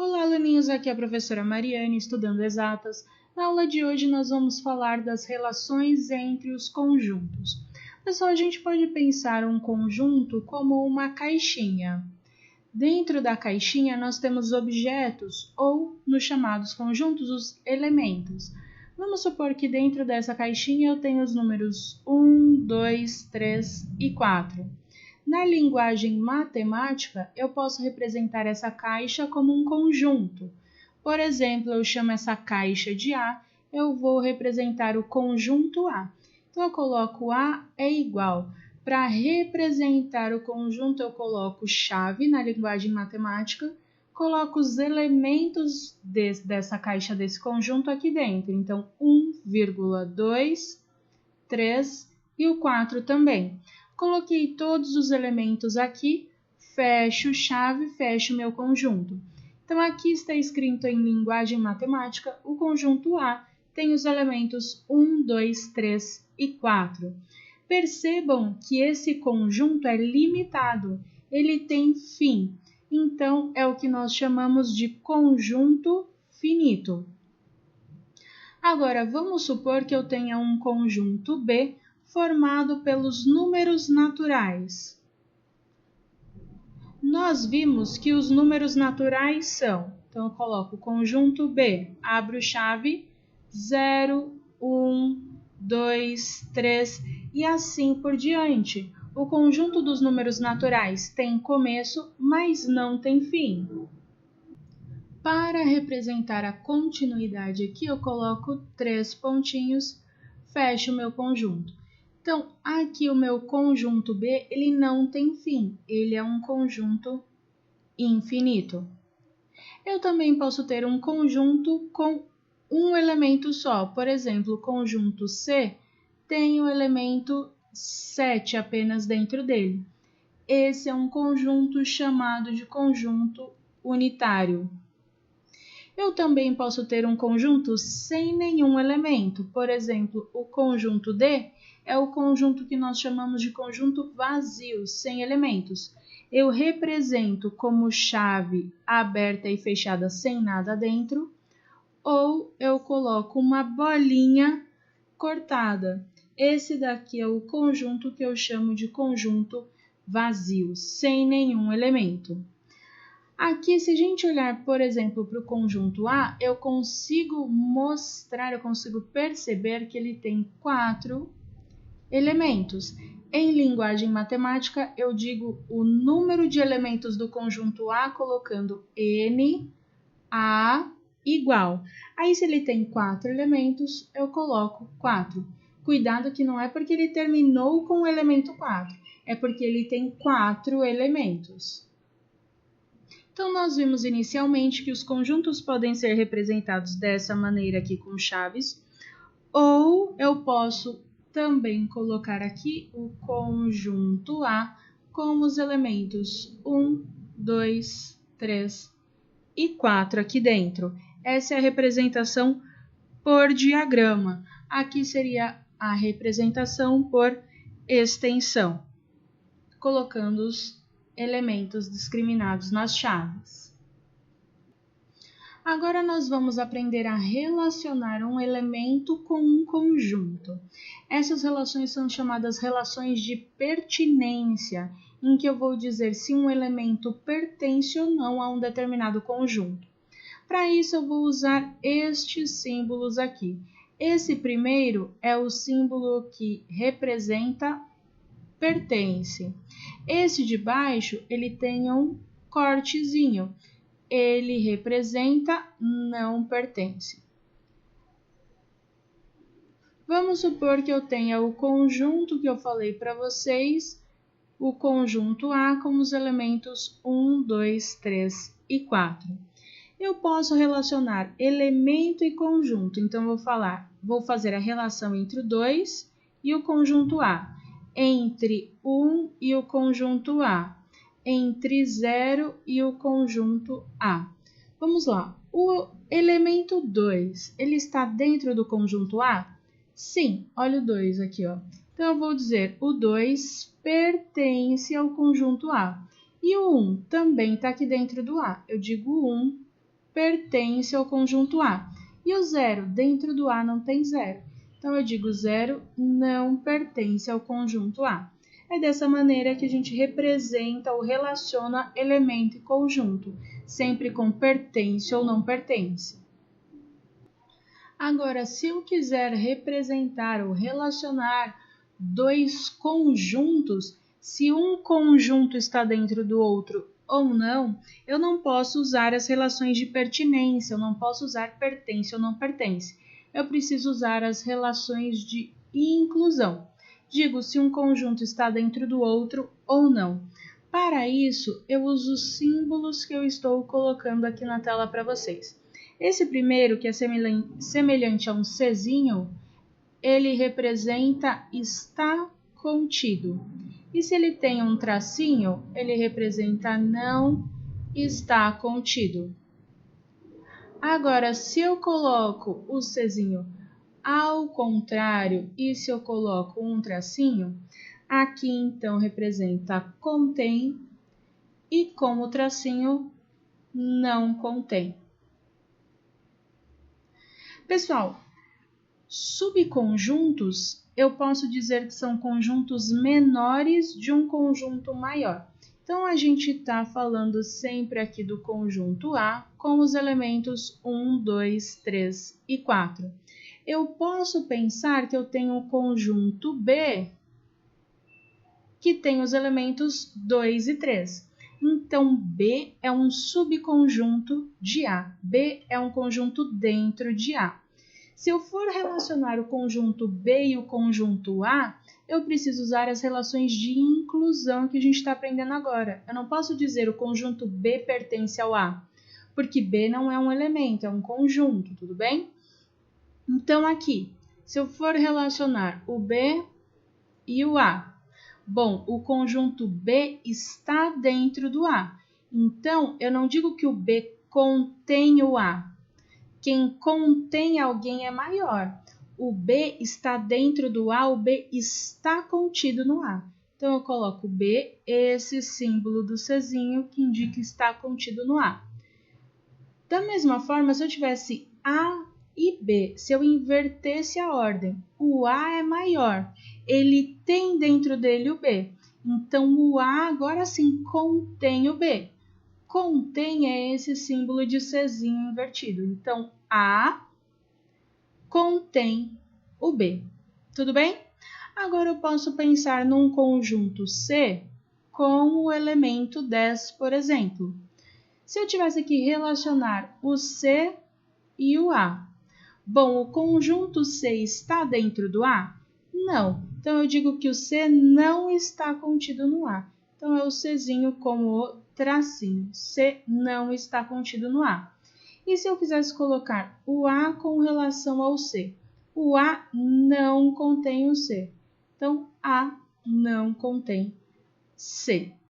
Olá, aluninhos, aqui é a professora Mariane, estudando exatas. Na aula de hoje nós vamos falar das relações entre os conjuntos. Pessoal, a gente pode pensar um conjunto como uma caixinha. Dentro da caixinha nós temos objetos ou, nos chamados conjuntos, os elementos. Vamos supor que dentro dessa caixinha eu tenho os números 1, 2, 3 e 4. Na linguagem matemática, eu posso representar essa caixa como um conjunto. Por exemplo, eu chamo essa caixa de A, eu vou representar o conjunto A. Então, eu coloco A é igual. Para representar o conjunto, eu coloco chave na linguagem matemática, coloco os elementos dessa caixa, desse conjunto aqui dentro. Então, 1,2, 3 e o 4 também. Coloquei todos os elementos aqui, fecho chave, fecho meu conjunto. Então, aqui está escrito em linguagem matemática, o conjunto A tem os elementos 1, 2, 3 e 4. Percebam que esse conjunto é limitado, ele tem fim. Então, é o que nós chamamos de conjunto finito. Agora, vamos supor que eu tenha um conjunto B formado pelos números naturais. Nós vimos que os números naturais são, então eu coloco o conjunto B, abro chave, 0, 1, 2, 3 e assim por diante. O conjunto dos números naturais tem começo, mas não tem fim. Para representar a continuidade aqui, eu coloco 3 pontinhos, fecho o meu conjunto. Então, aqui o meu conjunto B, ele não tem fim, ele é um conjunto infinito. Eu também posso ter um conjunto com um elemento só. Por exemplo, o conjunto C tem o elemento 7 apenas dentro dele. Esse é um conjunto chamado de conjunto unitário. Eu também posso ter um conjunto sem nenhum elemento. Por exemplo, o conjunto D é o conjunto que nós chamamos de conjunto vazio, sem elementos. Eu represento como chave aberta e fechada sem nada dentro, ou eu coloco uma bolinha cortada. Esse daqui é o conjunto que eu chamo de conjunto vazio, sem nenhum elemento. Aqui, se a gente olhar, por exemplo, para o conjunto A, eu consigo perceber que ele tem 4 elementos. Em linguagem matemática, eu digo o número de elementos do conjunto A colocando N, A igual. Aí, se ele tem 4 elementos, eu coloco 4. Cuidado que não é porque ele terminou com o elemento 4, é porque ele tem 4 elementos. Então, nós vimos inicialmente que os conjuntos podem ser representados dessa maneira aqui com chaves, ou eu posso também colocar aqui o conjunto A com os elementos 1, 2, 3 e 4 aqui dentro. Essa é a representação por diagrama. Aqui seria a representação por extensão, colocando os elementos discriminados nas chaves. Agora nós vamos aprender a relacionar um elemento com um conjunto. Essas relações são chamadas relações de pertinência, em que eu vou dizer se um elemento pertence ou não a um determinado conjunto. Para isso eu vou usar estes símbolos aqui. Esse primeiro é o símbolo que representa pertence. Esse de baixo, ele tem um cortezinho. Ele representa não pertence. Vamos supor que eu tenha o conjunto que eu falei para vocês, o conjunto A com os elementos 1, 2, 3 e 4. Eu posso relacionar elemento e conjunto, então vou fazer a relação entre o 2 e o conjunto A, entre 1 e o conjunto A, entre 0 e o conjunto A. Vamos lá. O elemento 2, ele está dentro do conjunto A? Sim, olha o 2 aqui, ó. Então, eu vou dizer o 2 pertence ao conjunto A. E o 1 também está aqui dentro do A. Eu digo 1 pertence ao conjunto A. E o 0? Dentro do A não tem 0. Então, eu digo 0 não pertence ao conjunto A. É dessa maneira que a gente representa ou relaciona elemento e conjunto, sempre com pertence ou não pertence. Agora, se eu quiser representar ou relacionar dois conjuntos, se um conjunto está dentro do outro ou não, eu não posso usar as relações de pertinência, eu não posso usar pertence ou não pertence. Eu preciso usar as relações de inclusão. Digo se um conjunto está dentro do outro ou não. Para isso, eu uso os símbolos que eu estou colocando aqui na tela para vocês. Esse primeiro, que é semelhante a um Czinho, ele representa está contido. E se ele tem um tracinho, ele representa não está contido. Agora, se eu coloco o Czinho ao contrário e se eu coloco um tracinho, aqui então representa contém e como tracinho não contém. Pessoal, subconjuntos, eu posso dizer que são conjuntos menores de um conjunto maior. Então, a gente está falando sempre aqui do conjunto A com os elementos 1, 2, 3 e 4. Eu posso pensar que eu tenho o conjunto B, que tem os elementos 2 e 3. Então, B é um subconjunto de A. B é um conjunto dentro de A. Se eu for relacionar o conjunto B e o conjunto A, eu preciso usar as relações de inclusão que a gente está aprendendo agora. Eu não posso dizer o conjunto B pertence ao A, porque B não é um elemento, é um conjunto, tudo bem? Então, aqui, se eu for relacionar o B e o A, bom, o conjunto B está dentro do A. Então, eu não digo que o B contém o A. Quem contém alguém é maior. O B está dentro do A, o B está contido no A. Então, eu coloco B, esse símbolo do Czinho que indica que está contido no A. Da mesma forma, se eu tivesse A e B, se eu invertesse a ordem, o A é maior, ele tem dentro dele o B. Então, o A agora sim contém o B. Contém é esse símbolo de Czinho invertido. Então, A contém o B. Tudo bem? Agora eu posso pensar num conjunto C com o elemento 10, por exemplo. Se eu tivesse que relacionar o C e o A, bom, o conjunto C está dentro do A? Não. Então, eu digo que o C não está contido no A. Então, é o Czinho como o tracinho. C não está contido no A. E se eu quisesse colocar o A com relação ao C? O A não contém o C. Então, A não contém C.